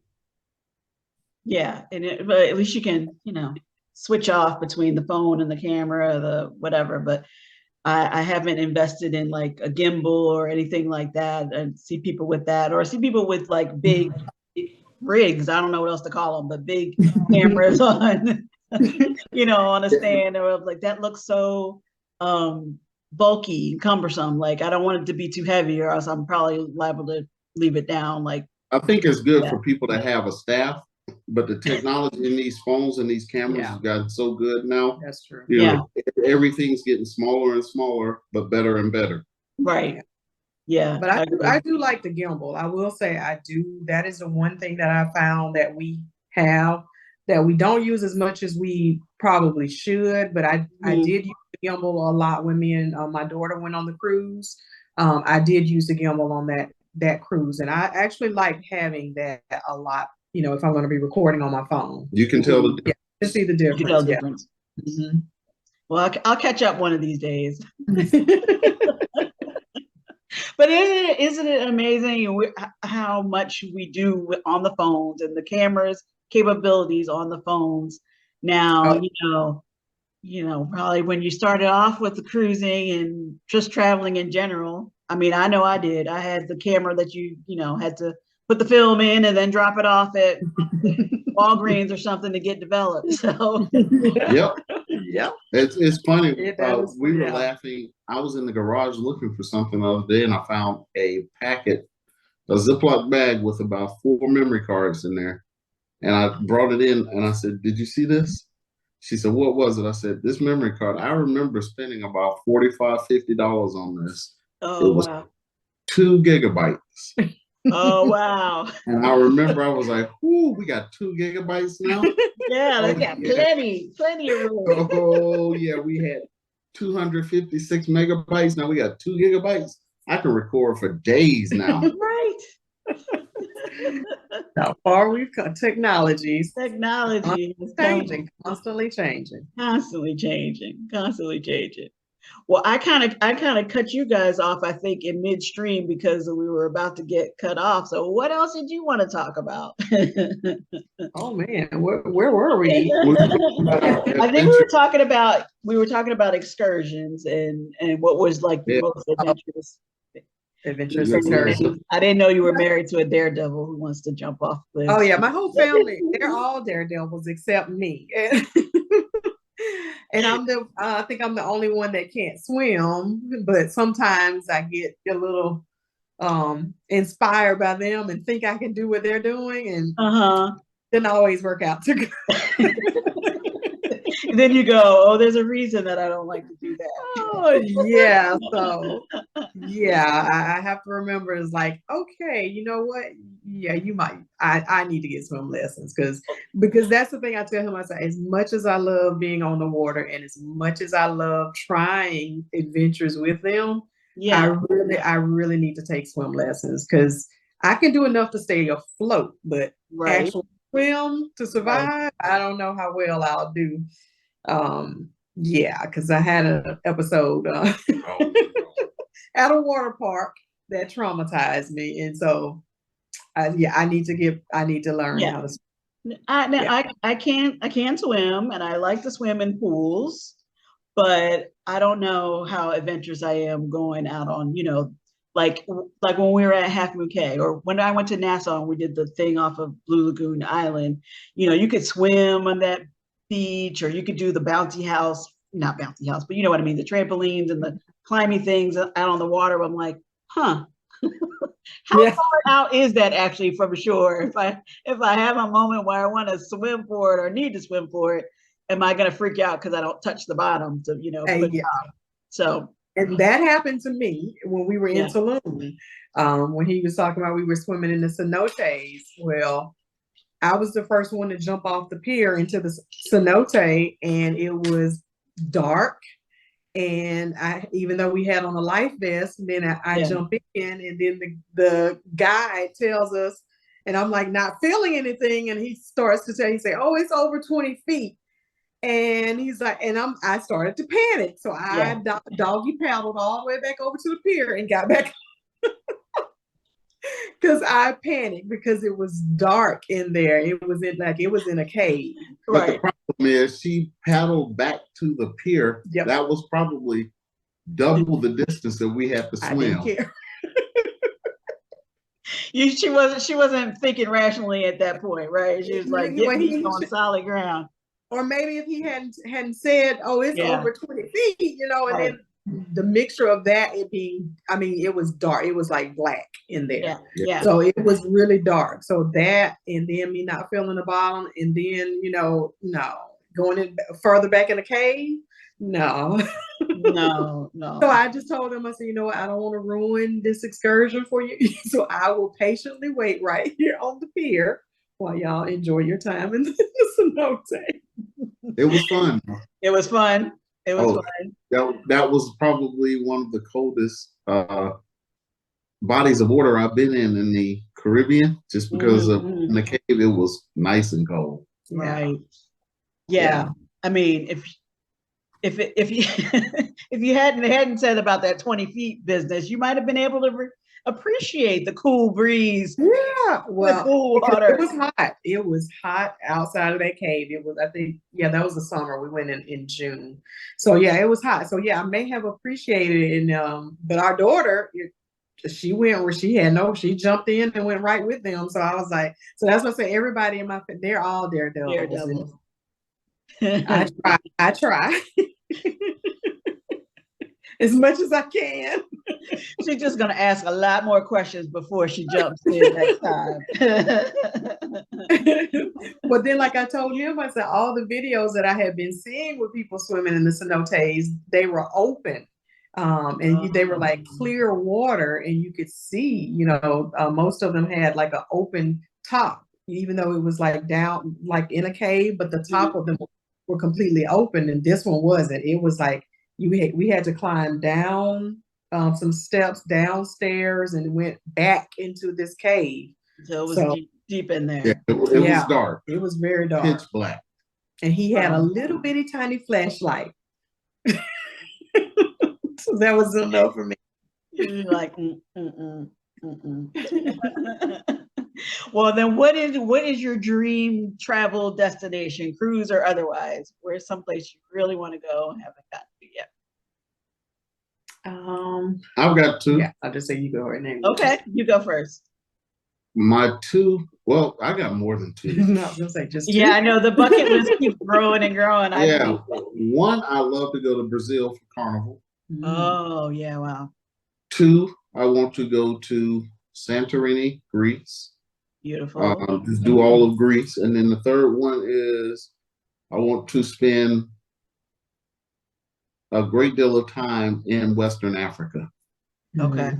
Yeah, but at least you can, you know, switch off between the phone and the camera, the whatever. But I haven't invested in like a gimbal or anything like that. And see people with that, or see people with like big rigs. I don't know what else to call them, but big cameras on, you know, on a stand, or like that looks so bulky and cumbersome. Like I don't want it to be too heavy, or else I'm probably liable to leave it down. Like I think it's good for people that have a staff, but the technology in these phones and these cameras has gotten so good now. That's true. You know, everything's getting smaller and smaller, but better and better. Right. Yeah. But I do like the gimbal. I will say I do. That is the one thing that I found that we have that we don't use as much as we probably should. But I did use the gimbal a lot when me and my daughter went on the cruise. I did use the gimbal on that cruise, and I actually like having that a lot. You know, if I'm going to be recording on my phone, you can tell the difference. Yeah, see the difference. You can tell the difference. Well, I'll catch up one of these days. But isn't it amazing how much we do on the phones and the cameras capabilities on the phones now? You know, probably when you started off with the cruising and just traveling in general. I mean, I know I did. I had the camera that you know had to put the film in and then drop it off at Walgreens or something to get developed. So yep. It's funny. We were yeah. laughing. I was in the garage looking for something the other day, and I found a Ziploc bag with about 4 memory cards in there. And I brought it in, and I said, "Did you see this?" She said, "What was it?" I said, "This memory card. I remember spending about $45, $50 on this. Oh, it was wow. 2 gigabytes." Oh, wow. And I remember I was like, "Whoo, we got 2 gigabytes now." Yeah, they got plenty of room. Oh yeah, we had 256 megabytes. Now we got 2 gigabytes. I can record for days now. Right. How far we've come. Technology is changing, constantly changing. Well, I kind of cut you guys off, I think, in midstream because we were about to get cut off. So what else did you want to talk about? Oh man, where were we? I think we were talking about excursions and what was like the most adventurous excursions. I didn't know you were married to a daredevil who wants to jump off cliffs. Oh yeah, my whole family, they're all daredevils except me. And I think I'm the only one that can't swim, but sometimes I get a little inspired by them and think I can do what they're doing, and didn't always work out too good. Then you go, oh, there's a reason that I don't like to do that. Oh yeah, so yeah, I have to remember, it's like, okay, you know what? Yeah, you might. I need to get swim lessons because that's the thing I tell him. I say, as much as I love being on the water and as much as I love trying adventures with them, I really need to take swim lessons because I can do enough to stay afloat, but actually swim to survive, I don't know how well I'll do. Yeah, because I had an episode at a water park that traumatized me, and so I need to learn how to swim. I can swim, and I like to swim in pools, but I don't know how adventurous I am going out on, you know, like when we were at Half Moon Cay, or when I went to Nassau and we did the thing off of Blue Lagoon Island. You know, you could swim on that beach, or you could do the bouncy house, not bouncy house, but you know what I mean, the trampolines and the climbing things out on the water. I'm like, huh, how Yeah. far out is that actually from shore? If I have a moment where I want to swim for it or need to swim for it, am I going to freak out because I don't touch the bottom to, you know, flip Yeah. out? So, And that happened to me when we were in yeah. Tulum. When he was talking about we were swimming in the cenotes. Well, I was the first one to jump off the pier into the cenote, and it was dark. And even though we had on a life vest, then I Yeah. jump in, and then the guide tells us, and I'm like not feeling anything, and he starts to tell you, say, "Oh, it's over 20 feet." And he's like, and I started to panic. So I doggy paddled all the way back over to the pier and got back because I panicked because it was dark in there. It was in a cave. But the problem is she paddled back to the pier. Yep. That was probably double the distance that we had to swim. I didn't care. She wasn't thinking rationally at that point, right? She was like, get me on solid ground. Or maybe if he hadn't said, "Oh, it's over 20 feet," you know, and then the mixture of that, it being, I mean, it was dark. It was like black in there. Yeah. So it was really dark. So that, and then me not feeling the bottom, and then, you know, no. Going in further back in the cave, no. No. So I just told him, I said, you know what, I don't want to ruin this excursion for you. So I will patiently wait right here on the pier while y'all enjoy your time in the cenote. It was fun. It was fun. It was fun. That was probably one of the coldest bodies of water I've been in the Caribbean, just because of in the cave it was nice and cold. Right. Yeah. I mean, if you if you hadn't said about that 20 feet business, you might have been able to appreciate the cool breeze. Yeah, well, the cool water. It was hot. It was hot outside of that cave. It was, I think, that was the summer. We went in June, so yeah, it was hot. So yeah, I may have appreciated it. And but our daughter, she went where she jumped in and went right with them. So I was like, so that's what I say. Everybody in my family, they're all daredevils. I try. As much as I can. She's just going to ask a lot more questions before she jumps in next time. But then, like I told him, I said, all the videos that I had been seeing with people swimming in the cenotes, they were open. And they were like clear water, and you could see, you know, most of them had like an open top, even though it was like down, like in a cave, but the top of them were completely open, and this one wasn't. It was like, we had to climb down some steps downstairs and went back into this cave. So it was deep in there. Yeah, it was dark. It was very dark. Pitch black. And he had a little bitty tiny flashlight. So that was enough for me. You're like, Well, then what is your dream travel destination, cruise or otherwise? Where's someplace you really want to go and haven't gotten to yet? I've got two. Yeah, I'll just say you go right now. Okay, you go first. My two, well, I got more than two. No, I was gonna say just two. Yeah, I know the bucket list keeps growing and growing. One, I love to go to Brazil for Carnival. Oh yeah, wow. Two, I want to go to Santorini, Greece. Beautiful. Just do all of Greece. And then the third one is I want to spend a great deal of time in Western Africa. Okay.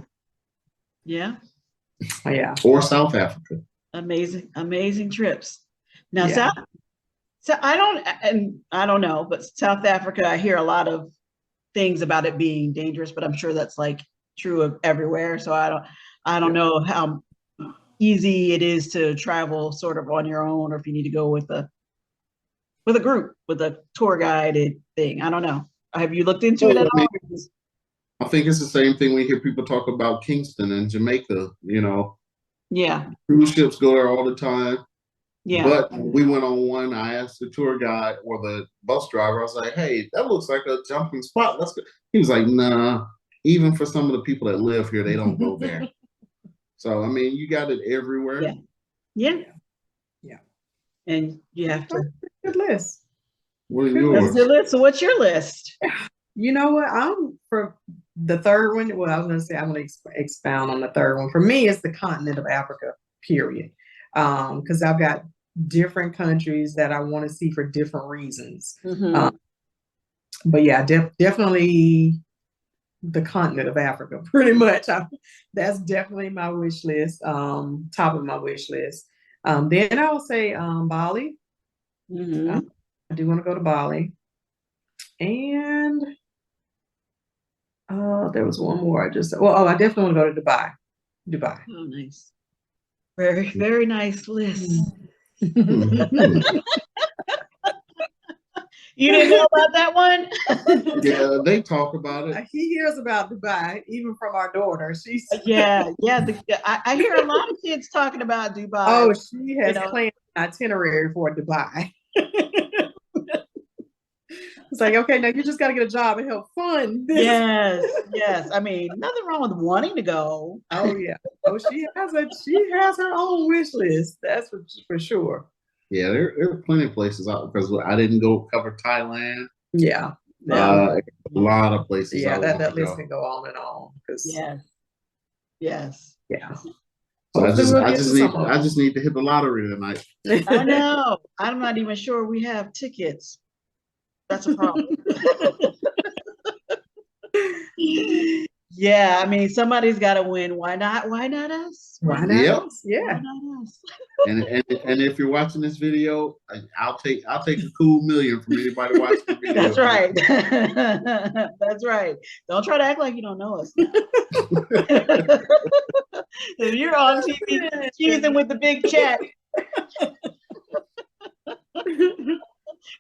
Yeah. Yeah. Or South Africa. Amazing trips. Now, I don't know, but South Africa, I hear a lot of things about it being dangerous, but I'm sure that's like true of everywhere. So I don't know how easy it is to travel sort of on your own, or if you need to go with a group, with a tour guided thing. I don't know. Have you looked into it at all? I think it's the same thing we hear people talk about Kingston and Jamaica, you know. Yeah. Cruise ships go there all the time. Yeah. But we went on one, I asked the tour guide or the bus driver, I was like, hey, that looks like a jumping spot. Let's go. He was like, nah, even for some of the people that live here, they don't go there. So I mean, you got it everywhere. Yeah. Yeah. Yeah. And you have to. Good list. What are Good That's yours? your list. So what's your list? You know what? I'm for the third one. Well, I was going to say I'm going to expound on the third one. For me, it's the continent of Africa. Period. Because I've got different countries that I want to see for different reasons. Mhm. But yeah, definitely the continent of Africa. Pretty much, that's definitely my wish list. Top of my wish list. Then I will say Bali. Mhm. I do want to go to Bali. And there was one more. I definitely want to go to Dubai. Dubai. Oh, nice. Very, very nice list. Mhm. You didn't know about that one? Yeah, they talk about it. He hears about Dubai, even from our daughter. She's Yeah, yeah. I hear a lot of kids talking about Dubai. oh, she has You know. planned an itinerary for Dubai. It's like, okay, now you just got to get a job and help fund this. Yes, yes. I mean, nothing wrong with wanting to go. Oh yeah. Oh, she has her own wish list. That's for sure. Yeah, there are plenty of places out because I didn't go cover Thailand. Yeah. A lot of places. Yeah, I want that to list go. can go on and on. Yes, yes. Yeah. So Hopefully we'll get to some of I just need to hit the lottery tonight. I know. I'm not even sure we have tickets. That's a problem. Yeah, I mean, somebody's got to win. Why not? Why not us? Why not Yep. us? Yeah. Why not us? And if you're watching this video, I'll take a cool million from anybody watching the video. That's right. That's right. Don't try to act like you don't know us now. If you're on TV cheesing with the big check,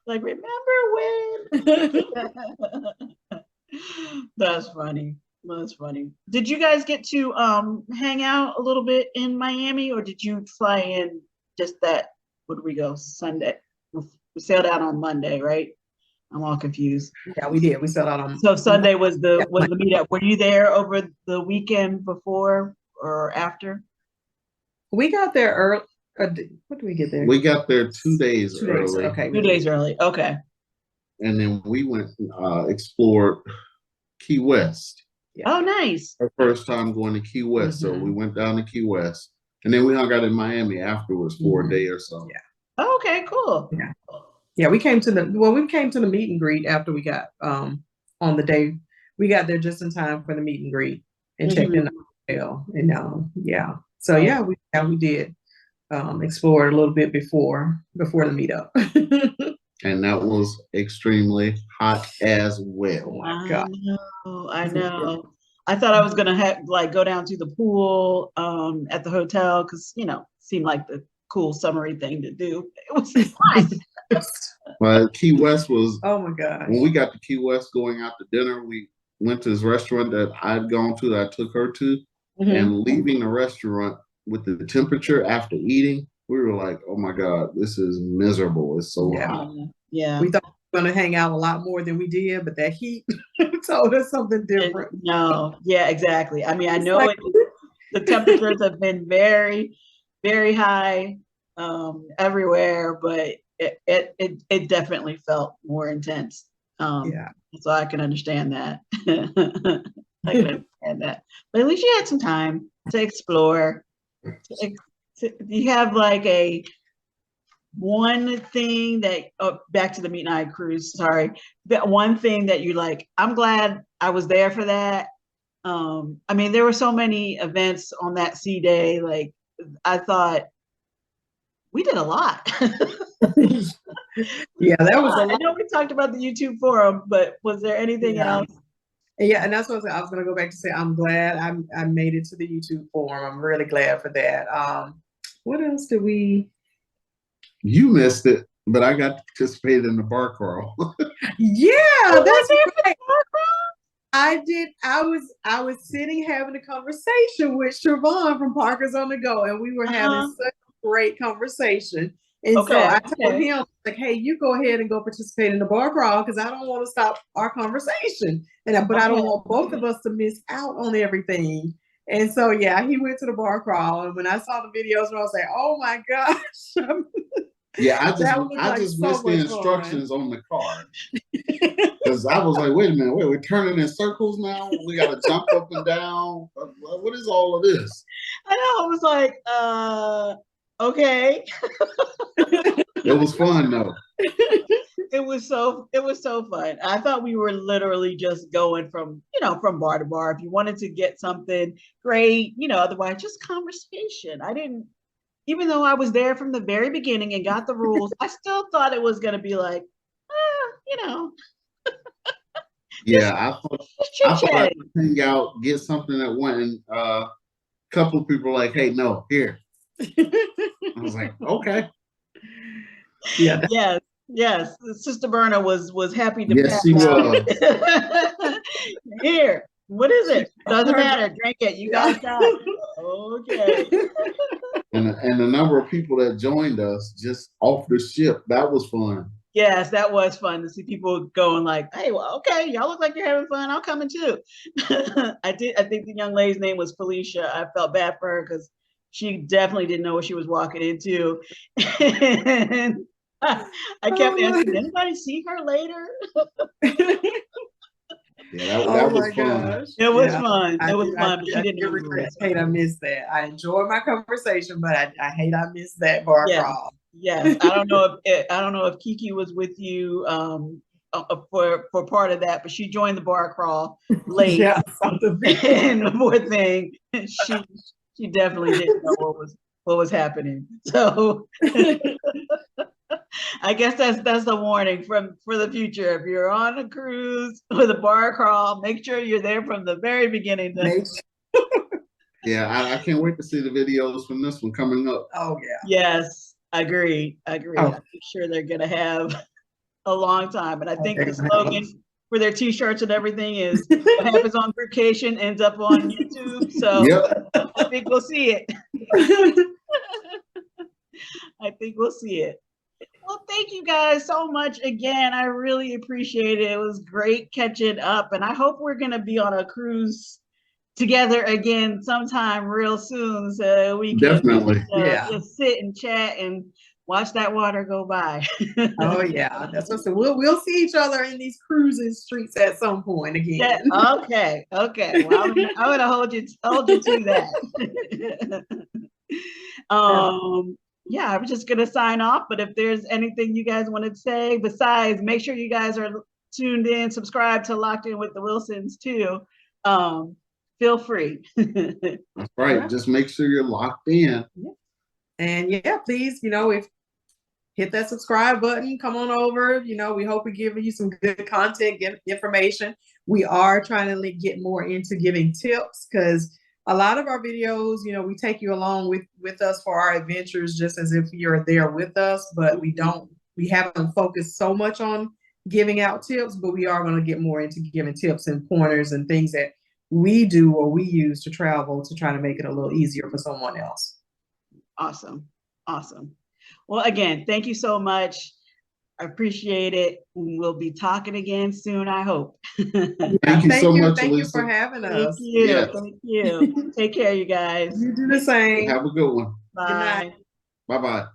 like remember when? That's funny. That's funny. Did you guys get to hang out a little bit in Miami, or did you fly in just that? Would we go Sunday? We sailed out on Monday, right? I'm all confused. Yeah, we did. We sailed out on. So Sunday was the meetup. Were you there over the weekend before or after? We got there early. What did we get there? We got there 2 days early. Okay. 2 days early. Okay. And then we went explored Key West. Yeah. Oh, nice. Our first time going to Key West. So we went down to Key West. And then we hung out in Miami afterwards for a day or so. Yeah. Oh, okay, cool. Yeah. Yeah, we came to the meet and greet after we got on the day. We got there just in time for the meet and greet and checked in the hotel. And yeah. So yeah, we did explore a little bit before the meetup. And that was extremely hot as well. Oh my God. I know. I thought I was gonna have go down to the pool at the hotel because seemed like the cool summery thing to do. It was hot. But Key West was, oh my God. When we got to Key West going out to dinner, we went to this restaurant that I'd gone to, that I took her to, and leaving the restaurant with the temperature after eating, we were like, oh my God, this is miserable. It's so hot. Yeah. We thought we were going to hang out a lot more than we did, but that heat told us something different. No, yeah, exactly. I mean, I know the temperatures have been very, very high everywhere, but it definitely felt more intense. So I can understand that. I can understand that. But at least you had some time to explore. You have one thing that back to the meet night cruise, sorry. That one thing that you like, I'm glad I was there for that. I mean, there were so many events on that sea day. Like I thought we did a lot. Yeah, that was a lot. I know we talked about the YouTube forum, but was there anything else? Yeah, and that's what I was going to go back to say. I'm glad I made it to the YouTube forum. I'm really glad for that. What else did we? You missed it, but I got to participate in the bar crawl. Yeah, that's right. I did. I was sitting having a conversation with Siobhan from Parkers on the Go, and we were having such a great conversation. And so Okay, I told okay. him, like, hey, you go ahead and go participate in the bar crawl because I don't want to stop our conversation. But I don't Okay. want both of us to miss out on everything. And so, yeah, he went to the bar crawl. And when I saw the videos, I was like, oh my gosh. Yeah, That was I like just so missed the much instructions on the card. Because I was like, wait a minute, we're turning in circles now. We got to jump up and down. What is all of this? I know. I was like, okay. It was fun though. It was so fun. I thought we were literally just going from, from bar to bar. If you wanted to get something great, otherwise just conversation. I didn't, even though I was there from the very beginning and got the rules, I still thought it was going to be like, Yeah, just I chit thought I chatting. could hang out, get something that went, and a couple of people were like, hey, no, here. I was like, okay. Yeah. Yes. Sister Berna was happy to Yes, pass she out. was. Here, what is it? Doesn't matter. Drink it. You guys got it. Okay. And the number of people that joined us just off the ship, that was fun. Yes, that was fun to see people going like, hey, well, okay, y'all look like you're having fun. I'll come in too. I think the young lady's name was Felicia. I felt bad for her because she definitely didn't know what she was walking into. And I kept asking, did anybody see her later? Yeah, that was fun. It was fun. It was I fun, but she didn't know you were there. hate I missed that. I enjoyed my conversation, but I hate I missed that bar crawl. Yes. I don't know if Kiki was with you for part of that, but she joined the bar crawl late. Yeah, And the poor thing, she definitely didn't know what was happening. So I guess that's the warning for the future. If you're on a cruise with a bar crawl, make sure you're there from the very beginning. Yeah, I can't wait to see the videos from this one coming up. Oh yeah. Yes, I agree. Oh. I'm sure they're gonna have a long time. And I think the slogan for their t-shirts and everything is what happens on vacation ends up on YouTube. So yep. I think we'll see it. I think we'll see it. Well, thank you guys so much again. I really appreciate it. It was great catching up. And I hope we're going to be on a cruise together again sometime real soon so we can definitely just sit and chat and watch that water go by. Oh yeah, that's what. So we'll see each other in these cruising streets at some point again. Yeah, okay. Well, I'm gonna hold you to that. Yeah, I was just gonna sign off, but if there's anything you guys want to say besides, make sure you guys are tuned in, subscribe to Locked In with the Wilsons too. Feel free. That's right. Yeah. Just make sure you're locked in. And yeah, please, if hit that subscribe button, come on over. We hope we give you some good content, get information. We are trying to get more into giving tips because a lot of our videos, we take you along with us for our adventures, just as if you're there with us, but we haven't focused so much on giving out tips, but we are going to get more into giving tips and pointers and things that we do or we use to travel to try to make it a little easier for someone else. Awesome. Well, again, thank you so much. I appreciate it. We'll be talking again soon, I hope. Thank you so much, Thank Alisa. you for having us. Thank you. Take care, you guys. You do the same. Have a good one. Bye. Bye-bye.